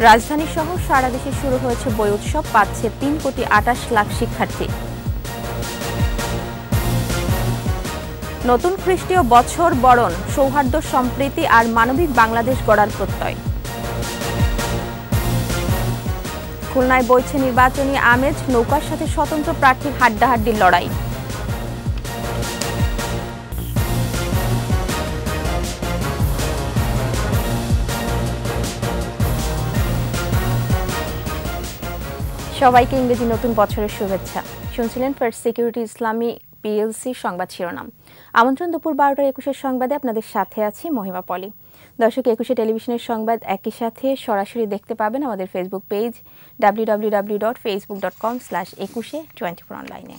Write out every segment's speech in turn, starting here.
রাজধানী সহ সারা দেশে শুরু হয়েছে বই উৎসব, পাচ্ছে 3,28,00,000 শিক্ষার্থী। নতুন খ্রিস্টীয় বছর বরণ, সৌহার্দ্য, সম্প্রীতি আর মানবিক বাংলাদেশ গড়ার প্রত্যয়। খুলনায় বইছে নির্বাচনী আমেজ, নৌকার সাথে স্বতন্ত্র প্রার্থীর হাড্ডাহাড্ডির লড়াই। সবাইকে ইংরেজি নতুন বছরের শুভেচ্ছা। শুনছিলেন ফার্স্ট সিকিউরিটি ইসলামী পিএলসি সংবাদ শিরোনাম। আমন্ত্রণ দুপুর 12টার 21 সংবাদে আপনাদের সাথে আছি মহিমা পলি। দর্শক, 21 টেলিভিশনের সংবাদ একই সাথে সরাসরি দেখতে পাবেন আমাদের ফেসবুক পেজ www.facebook.com/21 অনলাইনে।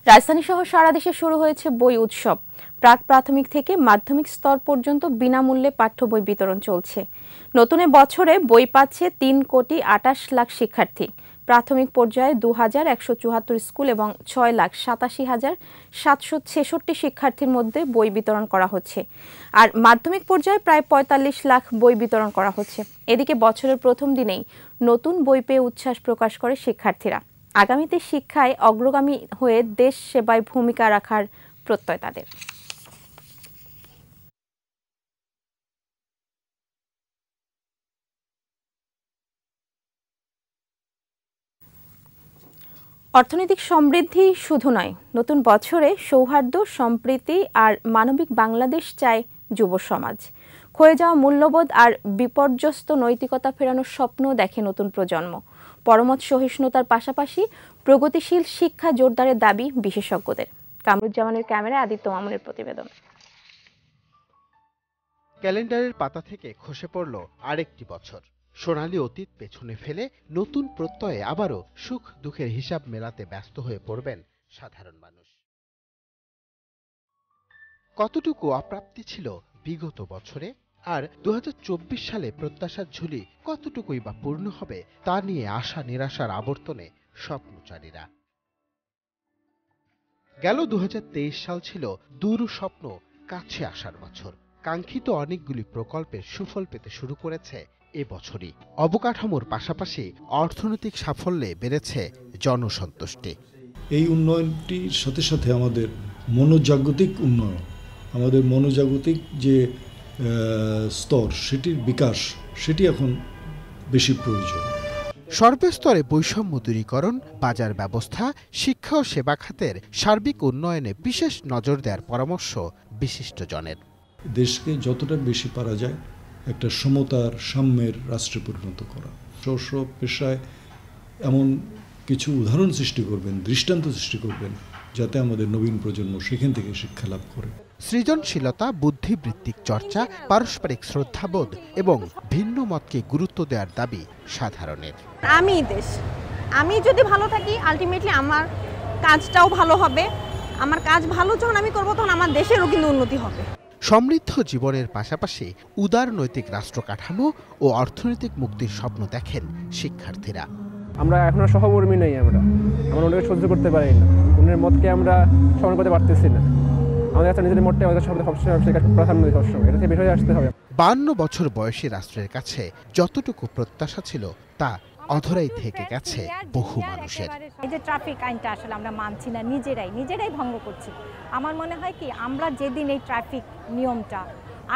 রাজধানী সহ সারা দেশে শুরু হয়েছে বই উৎসব। প্রাক প্রাথমিক থেকে মাধ্যমিক স্তর পর্যন্ত বিনামূল্যে পাঠ্য বই বিতরণ চলছে। নতুন বছরে বই পাচ্ছে 3,28,00,000 শিক্ষার্থী। প্রাথমিক পর্যায়ে 2,174 স্কুল এবং 6,87,766 শিক্ষার্থীর মধ্যে বই বিতরণ করা হচ্ছে। আর মাধ্যমিক পর্যায়ে প্রায় 45 লাখ বই বিতরণ করা হচ্ছে। এদিকে বছরের প্রথম দিনেই নতুন বই পেয়ে উচ্ছ্বাস প্রকাশ করে শিক্ষার্থীরা। আগামীতে শিক্ষায় অগ্রগামী হয়ে দেশ সেবায় ভূমিকা রাখার প্রত্যয় তাদের। অর্থনৈতিক সমৃদ্ধি শুধু নয়, নতুন বছরে সৌহার্দ্য, সম্প্রীতি আর মানবিক বাংলাদেশ চায় যুব সমাজ। ক্ষয়ে যাওয়া মূল্যবোধ আর বিপর্যস্ত নৈতিকতা ফেরানোর স্বপ্ন দেখে নতুন প্রজন্ম। পরমত সহিষ্ণুতার পাশাপাশি প্রগতিশীল শিক্ষা জোরদারের দাবি বিশেষজ্ঞদের। কামরুজ্জামানের ক্যামেরায় আদিত্য মামুনের প্রতিবেদন। ক্যালেন্ডারের পাতা থেকে খসে পড়ল আরেকটি বছর। সোনালী অতীত পেছনে ফেলে নতুন প্রত্যয়ে আবারও সুখ দুঃখের হিসাব মেলাতে ব্যস্ত হয়ে পড়বেন সাধারণ মানুষ। কতটুকু অপ্রাপ্তি ছিল বিগত বছরে, আর 2024 সালে প্রত্যাশার ঝুলি কতটুকুই বা পূর্ণ হবে তা নিয়ে আশা নিরাশার আবর্তনে স্বপ্নচারীরা। গেল 2023 সাল ছিল দূর স্বপ্ন কাছে আসার বছর। কাঙ্ক্ষিত অনেকগুলি প্রকল্পের সুফল পেতে শুরু করেছে এবছরই। অবকাঠামোর পাশাপাশি অর্থনৈতিক সাফল্যে বেড়েছে জনসন্তুষ্টি। এই উন্নয়নটির সাথে সাথে আমাদের মনোজাগতিক উন্নয়ন, আমাদের মনোজাগতিক যে স্তর, সেটির বিকাশ, সেটি এখন বেশি প্রয়োজন। সর্বস্তরে বৈষম্য দূরীকরণ, বাজার ব্যবস্থা, শিক্ষা ও সেবা খাতের সার্বিক উন্নয়নে বিশেষ নজর দেওয়ার পরামর্শ বিশিষ্টজনের। দেশকে যতটা বেশি পারা যায় একটা সমতার, সাম্যের রাষ্ট্রে পরিণত করা। স্ব পেশায় এমন কিছু উদাহরণ সৃষ্টি করবেন, দৃষ্টান্ত সৃষ্টি করবেন, যাতে আমাদের নবীন প্রজন্ম সেখান থেকে শিক্ষা লাভ করে। সৃজনশীলতা, বুদ্ধিবৃত্তিক চর্চা, পারস্পরিক শ্রদ্ধাবোধ এবং ভিন্ন মতকে গুরুত্ব দেওয়ার দাবি সাধারণের। আমি যদি ভালো থাকি, আলটিমেটলি আমার কাজটাও ভালো হবে। আমার কাজ ভালো যখন আমি করবো, তখন আমার দেশেরও কিন্তু উন্নতি হবে। সমৃদ্ধ জীবনের পাশাপাশি উদার নৈতিক রাষ্ট্র কাঠামো ও অর্থনৈতিক মুক্তির স্বপ্ন দেখেন শিক্ষার্থীরা। আমরা এখন সহকর্মী নেই, আমরা ওনাকে সহ্য করতে পারি না, অন্যের মতকে আমরা স্মরণ করতে পারতেছি না। আমাদের কাছে নিজেদের মতটা আমাদের সবসময় প্রাধান্য দিই, সবসময় এটা থেকে বের হয়ে আসতে হবে। 52 বছর বয়সী রাষ্ট্রের কাছে যতটুকু প্রত্যাশা ছিল তা অধরাই থেকে গেছে বহু মানুষের। এই যে ট্রাফিক আইনটা আসলে আমরা মানছি না, নিজেরাই ভঙ্গ করছি। আমার মনে হয় কি, আমরা যেদিন এই ট্রাফিক নিয়মটা,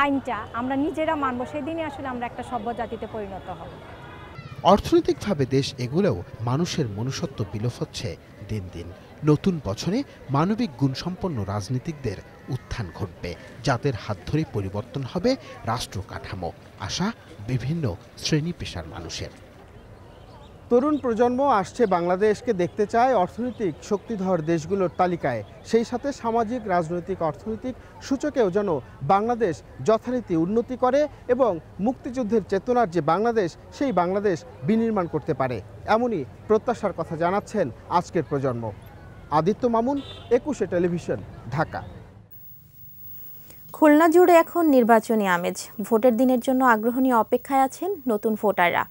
আইনটা আমরা নিজেরা মানবো, সেদিনই আসলে আমরা একটা সভ্য জাতিতে পরিণত হব। অর্থনৈতিকভাবে দেশ এগুলোও মানুষের মনুষ্যত্ব বিলোপ হচ্ছে দিন দিন। নতুন বছরে মানবিক গুণসম্পন্ন রাজনীতিকদের উত্থান ঘটবে, যাদের হাত ধরে পরিবর্তন হবে রাষ্ট্র কাঠামো। আশা বিভিন্ন শ্রেণী পেশার মানুষের। তরুণ প্রজন্ম আসছে বাংলাদেশকে দেখতে চায় অর্থনৈতিক শক্তিধর দেশগুলোর তালিকায়। সেই সাথে সামাজিক, রাজনৈতিক, অর্থনৈতিক সূচকেও যেন বাংলাদেশ যথারীতি উন্নতি করে এবং মুক্তিযুদ্ধের চেতনার যে বাংলাদেশ, সেই বাংলাদেশ বিনির্মাণ করতে পারে, এমনই প্রত্যাশার কথা জানাচ্ছেন আজকের প্রজন্ম। আদিত্য মামুন, 21 টেলিভিশন, ঢাকা। খুলনা জুড়ে এখন নির্বাচনী আমেজ। ভোটের দিনের জন্য আগ্রহ নিয়ে অপেক্ষায় আছেন নতুন ভোটাররা।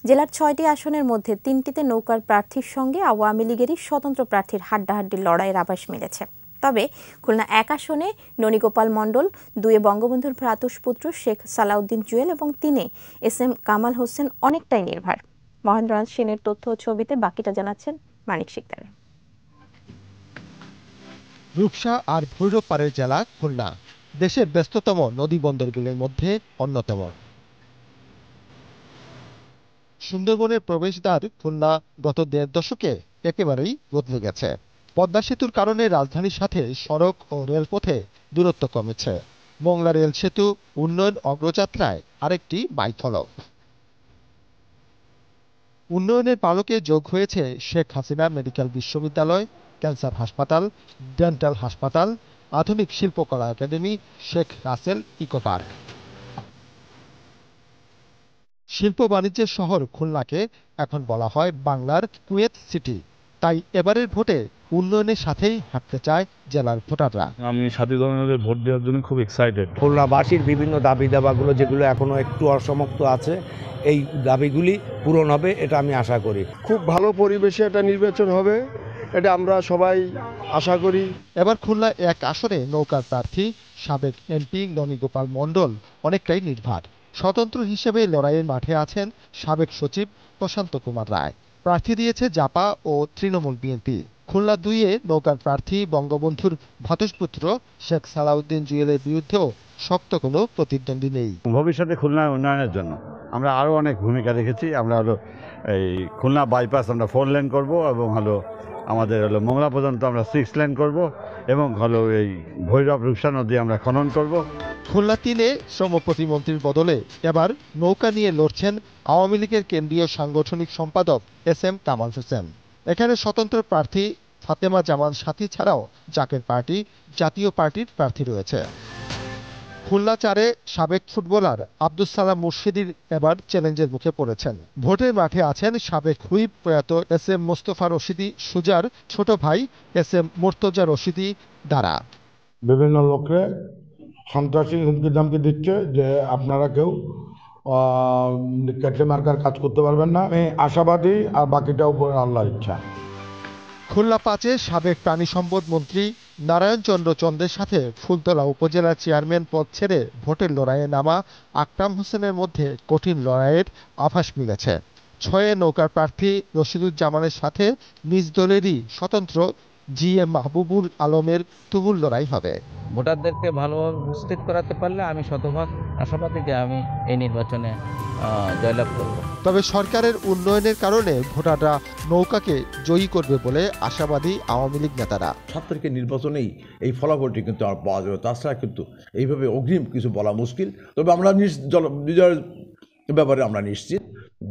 জেলার 6টি আসনের মধ্যে 3টিতে নৌকার প্রার্থীর সঙ্গে আওয়ামী লীগেরই স্বতন্ত্র প্রার্থীর হাড্ডাহাড্ডির লড়াইয়ের আভাস মিলেছে। তবে খুলনা 1 আসনে ননীগোপাল মণ্ডল, 2-এ বঙ্গবন্ধুর ভ্রাতুষ্পুত্র শেখ সালাউদ্দিন জুয়েল এবং 3-এ SM কামাল হোসেন অনেকটাই নির্ভর। মহেন্দ্রনাথ সেনের তথ্য ও ছবিতে বাকিটা জানাচ্ছেন মানিক শিকদার। রূপসা আর ভৈরব পাড়ের জেলা খুলনা দেশের ব্যস্ততম নদী বন্দরগুলির মধ্যে অন্যতম। সুন্দরবনের প্রবেশদ্বার খুলনা গত 1.5 দশকে একেবারেই বদলে গেছে। পদ্মা সেতুর কারণে রাজধানীর সাথে সড়ক ও রেলপথে দূরত্ব কমেছে। মোংলা রেল সেতু উন্নয়ন অগ্রযাত্রায় আরেকটি মাইলফলক। উন্নয়নের পালকে যোগ হয়েছে শেখ হাসিনা মেডিকেল বিশ্ববিদ্যালয়, ক্যান্সার হাসপাতাল, ডেন্টাল হাসপাতাল, আধুনিক শিল্পকলা academy, Sheikh Russel eco park. শিল্প বাণিজ্যের শহর খুলনাকে এখন বলা হয় বাংলার কুয়েত সিটি। তাই এবারের ভোটে উন্নয়নের সাথেই হাঁটতে চায় জেলার ভোটাররা। আমি সাথী ধরনের ভোট দেওয়ার জন্য খুব এক্সাইটেড। খুলনাবাসীর বিভিন্ন দাবি দাবাগুলো যেগুলো এখনো একটু অসমাপ্ত আছে, এই দাবিগুলি পূরণ হবে এটা আমি আশা করি। খুব ভালো পরিবেশে একটা নির্বাচন হবে, এটা আমরা সবাই আশা করি। এবার খুলনা 1 আসনে নৌকার প্রার্থী সাবেক এমপি ননীগোপাল মণ্ডল অনেকটাই নির্ভর। স্বতন্ত্র হিসেবে লড়াইয়ের মাঠে আছেন সাবেক সচিব প্রশান্ত কুমার রায়। প্রার্থী দিয়েছে জাপা ও তৃণমূল বিএনপি। খুলনা 2-এ নৌকার প্রার্থী বঙ্গবন্ধুর ভ্রাতুষ্পুত্র শেখ সালাউদ্দিন জুয়েলের বিরুদ্ধেও শক্ত কোনো প্রতিদ্বন্দ্বী নেই। ভবিষ্যতে খুলনার উন্নয়নের জন্য আমরা আরও অনেক ভূমিকা রেখেছি। আমরা এই খুলনা বাইপাস আমরা 4 লেন করব এবং আমাদের মোংলা পর্যন্ত আমরা 6 লেন করব এবং এই ভৈরব রূপসা নদী আমরা খনন করব। খুলনা 3-এ শ্রম প্রতিমন্ত্রীর বদলে এবার নৌকা নিয়ে লড়ছেন আওয়ামী লীগের কেন্দ্রীয় সাংগঠনিক সম্পাদক SM কামাল হোসেন। এখানে স্বতন্ত্র প্রার্থী ফাতেমা জামান সাথী ছাড়াও জাকের পার্টি, জাতীয় পার্টির প্রার্থী রয়েছে। খুলনা 4-এ সাবেক ফুটবলার আব্দুস সালাম মুর্শিদির এবার চ্যালেঞ্জের মুখে পড়েছেন। ভোটের মাঠে আছেন সাবেক হুইপ প্রয়াত SM মোস্তফা রশিদি সুজার ছোট ভাই SM মুর্তজা রশিদি দ্বারা। বিভিন্ন লোকরে সন্ত্রাসী হুমকি ধামকি দিচ্ছে যে আপনারা কেউ ক্যাটলি মার্কার কাজ করতে পারবেন না। আমি আশাবাদী, আর বাকিটা উপর আল্লাহর ইচ্ছা। খুলনা 5-এ সাবেক প্রাণী সম্পদ মন্ত্রী নারায়ণ চন্দ্র চন্দ্রের সাথে ফুলতলা উপজেলা চেয়ারম্যান পদ ছেড়ে ভোটের লড়াইয়ে নামা আকরাম হোসেনের মধ্যে কঠিন লড়াইয়ের আভাস মিলেছে। 6-এ নৌকার প্রার্থী রশিদুজ্জামানের সাথে নিজ দলেরই স্বতন্ত্র GM মাহবুবুল আলমের তুমুল লড়াই হবে। ভোটারদেরকে ভালোভাবে উপস্থিত করাতে পারলে আমি শতভাগ আশাবাদী যে আমি এই নির্বাচনে জয়লাভ করব। তবে সরকারের উন্নয়নের কারণে ভোটাররা নৌকাকে জয়ী করবে বলে আশাবাদী আওয়ামী লীগ নেতারা। 7 তারিখের নির্বাচনেই এই ফলাফলটি কিন্তু আর পাওয়া যাবে, তাছাড়া কিন্তু এইভাবে অগ্রিম কিছু বলা মুশকিল। তবে আমরা বিজয়ের ব্যাপারে আমরা নিশ্চিত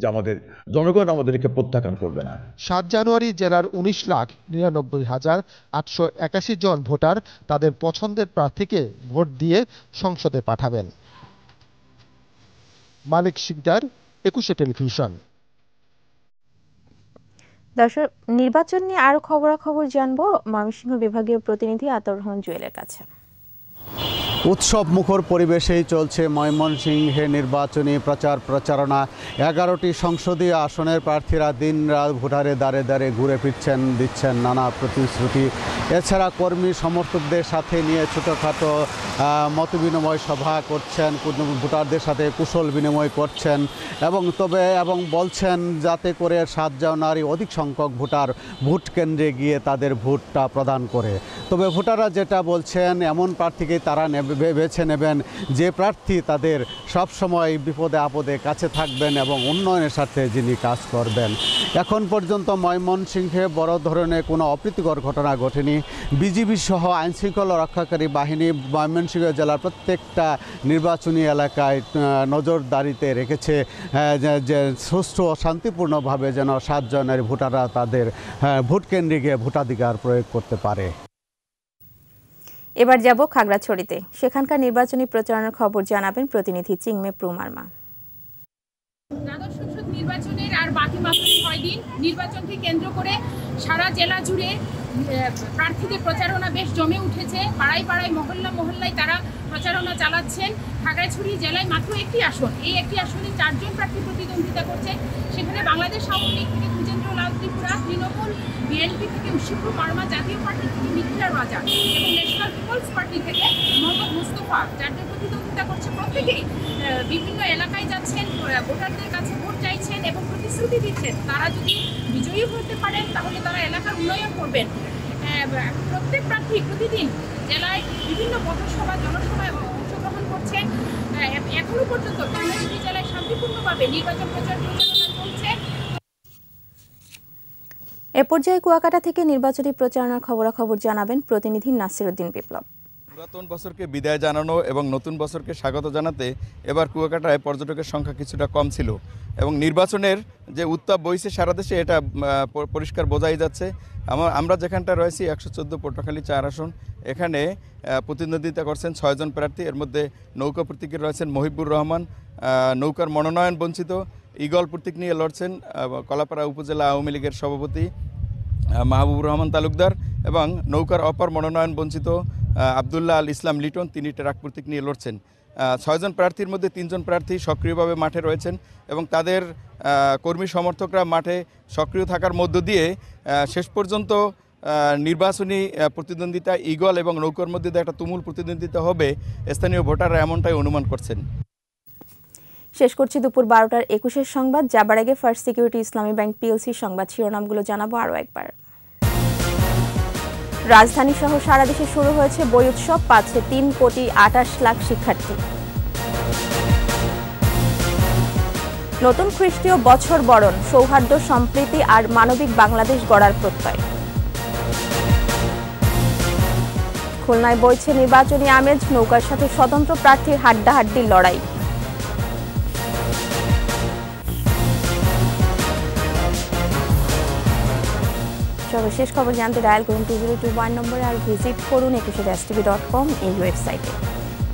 যে আমাদের জনগণ আমাদেরকে প্রত্যাখ্যান করবে না। 7 জানুয়ারি জেলার 19,99,881 জন ভোটার তাদের পছন্দের প্রার্থীকে ভোট দিয়ে সংসদে পাঠাবেন। মানিক শিকদার, 21 টেলিভিশন। দর্শক, নির্বাচন নিয়ে আরো খবরাখবর জানবো ময়মনসিংহ বিভাগীয় প্রতিনিধি আতর রহমান জুয়েলের কাছে। উৎসব মুখর পরিবেশেই চলছে ময়মনসিংহে নির্বাচনী প্রচারণা। 11টি সংসদীয় আসনের প্রার্থীরা দিনরাত ভোটারে দাঁড়ে দাঁড়ে ঘুরে ফিরছেন, দিচ্ছেন নানা প্রতিশ্রুতি। এছাড়া কর্মী সমর্থকদের সাথে নিয়ে ছোটোখাটো মতবিনিময় সভা করছেন, ভোটারদের সাথে কুশল বিনিময় করছেন এবং বলছেন যাতে করে 7 জানুয়ারি অধিক সংখ্যক ভোটার ভোট কেন্দ্রে গিয়ে তাদের ভোটটা প্রদান করে। তবে ভোটাররা যেটা বলছেন, এমন প্রার্থীকেই তারা বেছে নেবেন যে প্রার্থী তাদের সবসময় বিপদে আপদে কাছে থাকবেন এবং উন্নয়নের স্বার্থে যিনি কাজ করবেন। এখন পর্যন্ত ময়মনসিংহে বড় ধরনের কোনো অপ্রীতিকর ঘটনা ঘটেনি। বিজিবি সহ আইনশৃঙ্খলা রক্ষাকারী বাহিনী ময়মনসিংহ জেলার প্রত্যেকটা নির্বাচনী এলাকায় নজরদারিতে রেখেছে যে সুষ্ঠু ও শান্তিপূর্ণভাবে যেন 7 জানুয়ারি ভোটাররা তাদের ভোট কেন্দ্রে গিয়ে ভোটাধিকার প্রয়োগ করতে পারে। এবার যাব খাগড়াছড়িতে। সেখানকার নির্বাচনী প্রচারণার খবর জানাবেন প্রতিনিধি চিংমে প্রুমারমা। দ্বাদশ সংসদ নির্বাচনের আর বাকি মাত্র 6 দিন। নির্বাচনকে কেন্দ্র করে সারা জেলা জুড়ে প্রার্থীদের প্রচারণা বেশ জমে উঠেছে। পাড়ায় পাড়ায় মহল্লায় তারা প্রচারণা চালাচ্ছেন। খাগড়াছড়ি জেলায় মাত্র একটি আসন, এই একটি আসনে 4 জন প্রার্থী প্রতিদ্বন্দ্বিতা করছে। সেখানে বাংলাদেশ আওয়ামী লীগ থেকে ভূজেন্দ্র লাল ত্রিপুরা, তৃণমূল, বিএনপি থেকে শিবু মার্মা, জাতীয় পার্টি থেকে মিথিলা রাজা এবং ন্যাশনাল পিপলস পার্টি থেকে মোহাম্মদ মুস্তফা, যাদের প্রতিদ্বন্দ্বিতা করছে প্রত্যেকেই বিভিন্ন এলাকায় যাচ্ছেন, ভোটারদের কাছে ভোট চাইছেন এবং প্রতিশ্রুতি দিচ্ছেন তারা যদি বিজয়ী হতে পারেন তাহলে তারা এলাকার উন্নয়ন করবেন। প্রত্যেক প্রার্থী প্রতিদিন জেলায় বিভিন্ন পথসভা, জনসভায় অংশগ্রহণ করছেন। এখনো পর্যন্ত বাংলাদেশ জেলায় শান্তিপূর্ণভাবে নির্বাচন প্রচারণা চলছে। এ পর্যায়ে কুয়াকাটা থেকে নির্বাচনী প্রচারণার খবরাখবর জানাবেন প্রতিনিধি নাসিরউদ্দিন বিপ্লব। পুরাতন বছরকে বিদায় জানানো এবং নতুন বছরকে স্বাগত জানাতে এবার কুয়াকাটায় পর্যটকের সংখ্যা কিছুটা কম ছিল এবং নির্বাচনের যে উত্তাপ বইছে সারা দেশে এটা পরিষ্কার বোঝাই যাচ্ছে। আমরা যেখানটা রয়েছি 114 পটুয়াখালী 4 আসন, এখানে প্রতিদ্বন্দ্বিতা করছেন 6 জন প্রার্থী। এর মধ্যে নৌকা প্রতীকে রয়েছেন মহিবুর রহমান, নৌকার মনোনয়ন বঞ্চিত। ঈগল প্রতীক নিয়ে লড়ছেন কলাপাড়া উপজেলা আওয়ামী লীগের সভাপতি মাহবুবুর রহমান তালুকদার এবং নৌকার অপর মনোনয়ন বঞ্চিত আবদুল্লাহ আল ইসলাম লিটন, তিনি ট্রাক প্রতীক নিয়ে লড়ছেন। 6 জন প্রার্থীর মধ্যে 3 জন প্রার্থী সক্রিয়ভাবে মাঠে রয়েছেন এবং তাদের কর্মী সমর্থকরা মাঠে সক্রিয় থাকার মধ্য দিয়ে শেষ পর্যন্ত নির্বাচনী প্রতিদ্বন্দ্বিতা ঈগল এবং নৌকার মধ্যে একটা তুমুল প্রতিদ্বন্দ্বিতা হবে, স্থানীয় ভোটাররা এমনটাই অনুমান করছেন। শেষ করছি দুপুর 12টার 21 সংবাদ। যাবার আগে ফার্স্ট সিকিউরিটি ইসলামী ব্যাংক পিএলসি সংবাদ শিরোনামগুলো জানাবো আরও একবার। রাজধানী সহ সারা দেশে শুরু হয়েছে বই উৎসব, পাচ্ছে 3,28,00,000 শিক্ষার্থী। নতুন খ্রিস্টীয় বছর বরণ, সৌহার্দ্য, সম্প্রীতি আর মানবিক বাংলাদেশ গড়ার প্রত্যয়। খুলনায় বইছে নির্বাচনী আমেজ, নৌকার সাথে স্বতন্ত্র প্রার্থীর হাড্ডাহাড্ডি লড়াই। সর্বশেষ খবর জানতে ডায়াল করুন 2021 নম্বরে আর ভিজিট করুন 21htv.com এই ওয়েবসাইটে।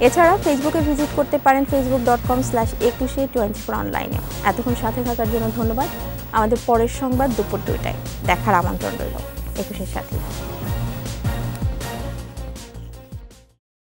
এছাড়া ফেসবুকে ভিজিট করতে পারেন facebook.com/2124 অনলাইনে। এতক্ষণ সাথে থাকার জন্য ধন্যবাদ। আমাদের পরের সংবাদ দুপুর 2টায় দেখার আমন্ত্রণ রইল। 21-এর সাথে।